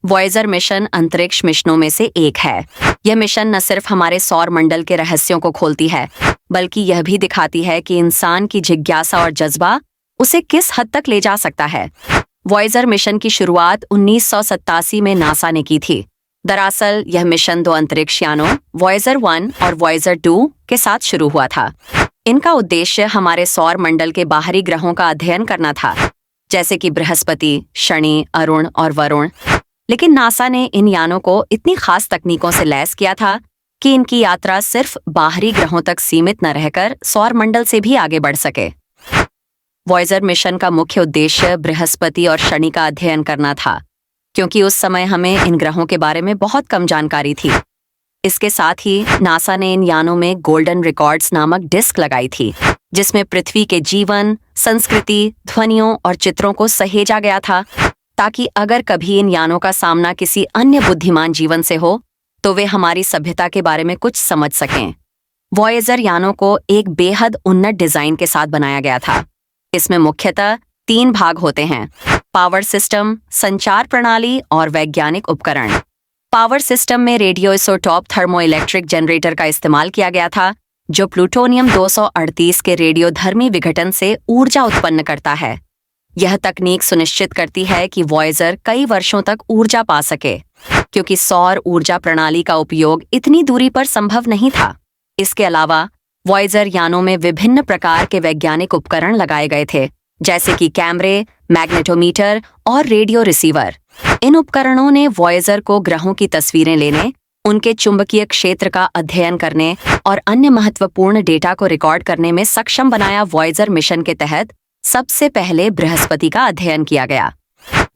Voyager mission अंतरिक्ष मिशनों में से एक है। यह मिशन न सिर्फ हमारे सौर मंडल के रहस्यों को खोलती है, बल्कि यह भी दिखाती है कि इंसान की जिज्ञासा और जज्बा उसे किस हद तक ले जा सकता है। वॉयेजर मिशन की शुरुआत 1987 में नासा ने की थी। दरअसल यह मिशन 2 अंतरिक्ष यानों वॉयेजर 1 और वॉयेजर 2 के साथ शुरू हुआ था। इनका उद्देश्य हमारे सौर मंडल के बाहरी ग्रहों का अध्ययन करना था, जैसे कि बृहस्पति, शनि, अरुण और वरुण। लेकिन नासा ने इन यानों को इतनी खास तकनीकों से लैस किया था कि इनकी यात्रा सिर्फ बाहरी ग्रहों तक सीमित न रहकर सौर मंडल से भी आगे बढ़ सके। वॉयेजर मिशन का मुख्य उद्देश्य बृहस्पति और शनि का अध्ययन करना था, क्योंकि उस समय हमें इन ग्रहों के बारे में बहुत कम जानकारी थी। इसके साथ ही नासा ने इन यानों में गोल्डन रिकॉर्ड्स नामक डिस्क लगाई थी, जिसमें पृथ्वी के जीवन, संस्कृति, ध्वनियों और चित्रों को सहेजा गया था, ताकि अगर कभी इन यानों का सामना किसी अन्य बुद्धिमान जीवन से हो तो वे हमारी सभ्यता के बारे में कुछ समझ सकें। वॉयेजर यानों को एक बेहद उन्नत डिजाइन के साथ बनाया गया था। इसमें मुख्यतः 3 भाग होते हैं: पावर सिस्टम, संचार प्रणाली और वैज्ञानिक उपकरण। पावर सिस्टम में रेडियो आइसोटोप थर्मोइलेक्ट्रिक जनरेटर का इस्तेमाल किया गया था, जो प्लूटोनियम 238 के रेडियोधर्मी विघटन से ऊर्जा उत्पन्न करता है। यह तकनीक सुनिश्चित करती है कि वॉयेजर कई वर्षों तक ऊर्जा पा सके, क्योंकि सौर ऊर्जा प्रणाली का उपयोग इतनी दूरी पर संभव नहीं था। इसके अलावा वॉयेजर यानों में विभिन्न प्रकार के वैज्ञानिक उपकरण लगाए गए थे, जैसे कि कैमरे, मैग्नेटोमीटर और रेडियो रिसीवर। इन उपकरणों ने वॉयेजर को ग्रहों की तस्वीरें लेने, उनके चुंबकीय क्षेत्र का अध्ययन करने और अन्य महत्वपूर्ण डेटा को रिकॉर्ड करने में सक्षम बनाया। वॉयेजर मिशन के तहत सबसे पहले बृहस्पति का अध्ययन किया गया।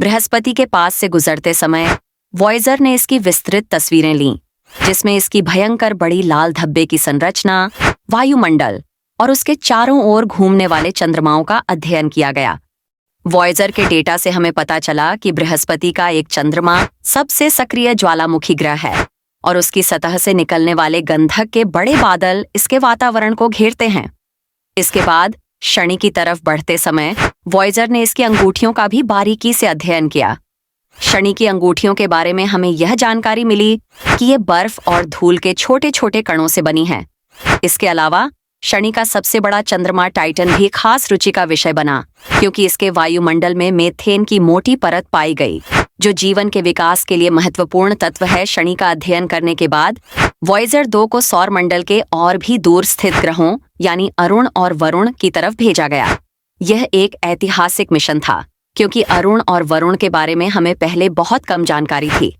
बृहस्पति के पास से गुजरते समय वॉयेजर ने इसकी विस्तृत तस्वीरें लीं, जिसमें इसकी भयंकर बड़ी लाल धब्बे की संरचना, वायुमंडल और उसके चारों ओर घूमने वाले चंद्रमाओं का अध्ययन किया गया। वॉयेजर के डेटा से हमें पता चला कि बृहस्पति का एक चंद्रमा सबसे सक्रिय ज्वालामुखी ग्रह है और उसकी सतह से निकलने वाले गंधक के बड़े बादल इसके वातावरण को घेरते हैं। इसके बाद शनि की तरफ बढ़ते समय वॉयेजर ने इसकी अंगूठियों का भी बारीकी से अध्ययन किया। शनि की अंगूठियों के बारे में हमें यह जानकारी मिली कि ये बर्फ और धूल के छोटे छोटे कणों से बनी है। इसके अलावा शनि का सबसे बड़ा चंद्रमा टाइटन भी खास रुचि का विषय बना, क्योंकि इसके वायुमंडल में मीथेन की मोटी परत पाई गई, जो जीवन के विकास के लिए महत्वपूर्ण तत्व है। शनि का अध्ययन करने के बाद वॉयेजर 2 को सौर मंडल के और भी दूर स्थित ग्रहों यानी अरुण और वरुण की तरफ भेजा गया। यह एक ऐतिहासिक मिशन था, क्योंकि अरुण और वरुण के बारे में हमें पहले बहुत कम जानकारी थी।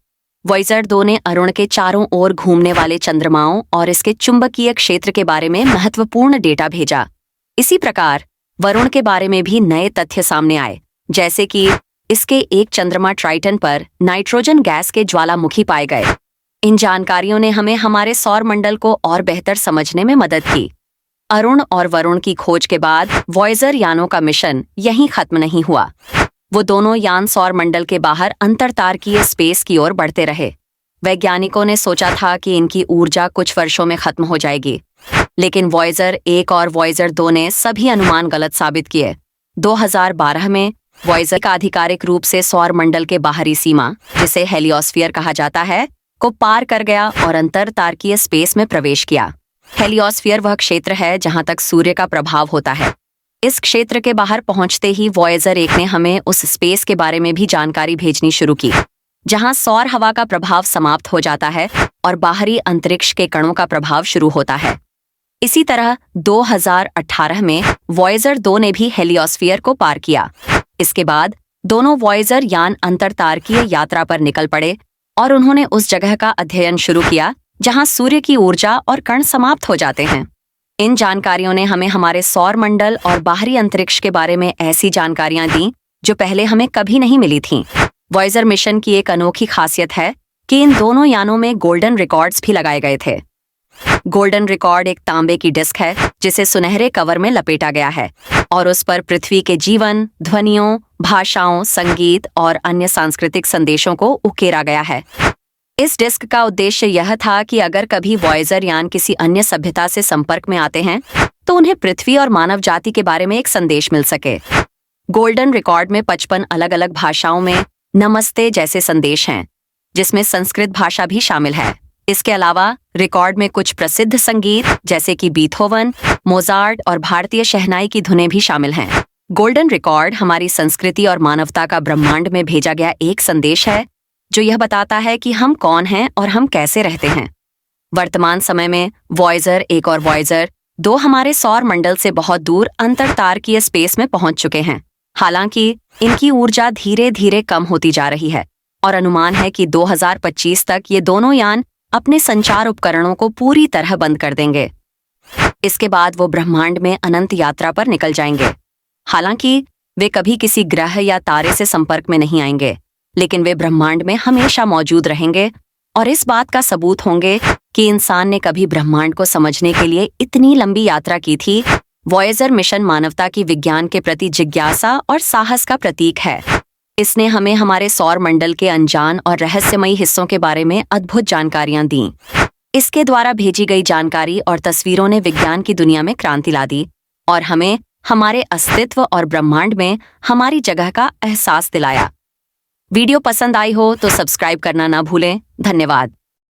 वॉयेजर 2 ने अरुण के चारों ओर घूमने वाले चंद्रमाओं और इसके चुंबकीय क्षेत्र के बारे में महत्वपूर्ण डेटा भेजा। इसी प्रकार वरुण के बारे में भी नए तथ्य सामने आए, जैसे कि इसके एक चंद्रमा ट्राइटन पर नाइट्रोजन गैस के ज्वालामुखी पाए गए। इन जानकारियों ने हमें हमारे सौर मंडल को और बेहतर समझने में मदद की। अरुण और वरुण की खोज के बाद वॉयेजर यानों का मिशन यहीं खत्म नहीं हुआ। वो दोनों यान सौर मंडल के बाहर अंतरतारकीय स्पेस की ओर बढ़ते रहे। वैज्ञानिकों ने सोचा था कि इनकी ऊर्जा कुछ वर्षों में खत्म हो जाएगी, लेकिन वॉयेजर 1 और वॉयेजर 2 ने सभी अनुमान गलत साबित किए। 2012 में वॉयेजर का आधिकारिक रूप से सौर मंडल के बाहरी सीमा, जिसे हेलियोस्फीयर कहा जाता है, को पार कर गया और अंतरतारकीय स्पेस में प्रवेश किया। हेलियोस्फीयर वह क्षेत्र है जहां तक सूर्य का प्रभाव होता है। इस क्षेत्र के बाहर पहुंचते ही वॉयेजर 1 ने हमें उस स्पेस के बारे में भी जानकारी भेजनी शुरू की, जहां सौर हवा का प्रभाव समाप्त हो जाता है और बाहरी अंतरिक्ष के कणों का प्रभाव शुरू होता है। इसी तरह 2018 में वॉयेजर 2 ने भी हेलियोस्फीयर को पार किया। इसके बाद दोनों वॉयेजर यान अंतरतारकीय यात्रा पर निकल पड़े और उन्होंने उस जगह का अध्ययन शुरू किया जहां सूर्य की ऊर्जा और कण समाप्त हो जाते हैं। इन जानकारियों ने हमें हमारे सौर मंडल और बाहरी अंतरिक्ष के बारे में ऐसी जानकारियां दी जो पहले हमें कभी नहीं मिली थीं। वॉयेजर मिशन की एक अनोखी खासियत है कि इन दोनों यानों में गोल्डन रिकॉर्ड्स भी लगाए गए थे। गोल्डन रिकॉर्ड एक तांबे की डिस्क है जिसे सुनहरे कवर में लपेटा गया है और उस पर पृथ्वी के जीवन, ध्वनियों, भाषाओं, संगीत और अन्य सांस्कृतिक संदेशों को उकेरा गया है। इस डिस्क का उद्देश्य यह था कि अगर कभी वॉयेजर यान किसी अन्य सभ्यता से संपर्क में आते हैं तो उन्हें पृथ्वी और मानव जाति के बारे में एक संदेश मिल सके। गोल्डन रिकॉर्ड में 55 अलग अलग भाषाओं में नमस्ते जैसे संदेश हैं, जिसमें संस्कृत भाषा भी शामिल है। इसके अलावा रिकॉर्ड में कुछ प्रसिद्ध संगीत जैसे कि बीथोवन, मोजार्ट और भारतीय शहनाई की धुनें भी शामिल हैं। गोल्डन रिकॉर्ड हमारी संस्कृति और मानवता का ब्रह्मांड में भेजा गया एक संदेश है, जो यह बताता है कि हम कौन हैं और हम कैसे रहते हैं। वर्तमान समय में वॉयजर 1 और वॉयजर 2 हमारे सौर मंडल से बहुत दूर अंतरतारकीय स्पेस में पहुंच चुके हैं। हालांकि इनकी ऊर्जा धीरे धीरे कम होती जा रही है और अनुमान है कि 2025 तक ये दोनों यान अपने संचार उपकरणों को पूरी तरह बंद कर देंगे। इसके बाद वो ब्रह्मांड में अनंत यात्रा पर निकल जाएंगे। हालांकि वे कभी किसी ग्रह या तारे से संपर्क में नहीं आएंगे, लेकिन वे ब्रह्मांड में हमेशा मौजूद रहेंगे और इस बात का सबूत होंगे कि इंसान ने कभी ब्रह्मांड को समझने के लिए इतनी लंबी यात्रा की थी। वॉयेजर मिशन मानवता की विज्ञान के प्रति जिज्ञासा और साहस का प्रतीक है। इसने हमें हमारे सौर मंडल के अनजान और रहस्यमयी हिस्सों के बारे में अद्भुत जानकारियां दी। इसके द्वारा भेजी गई जानकारी और तस्वीरों ने विज्ञान की दुनिया में क्रांति ला दी और हमें हमारे अस्तित्व और ब्रह्मांड में हमारी जगह का एहसास दिलाया। वीडियो पसंद आई हो तो सब्सक्राइब करना ना भूलें। धन्यवाद।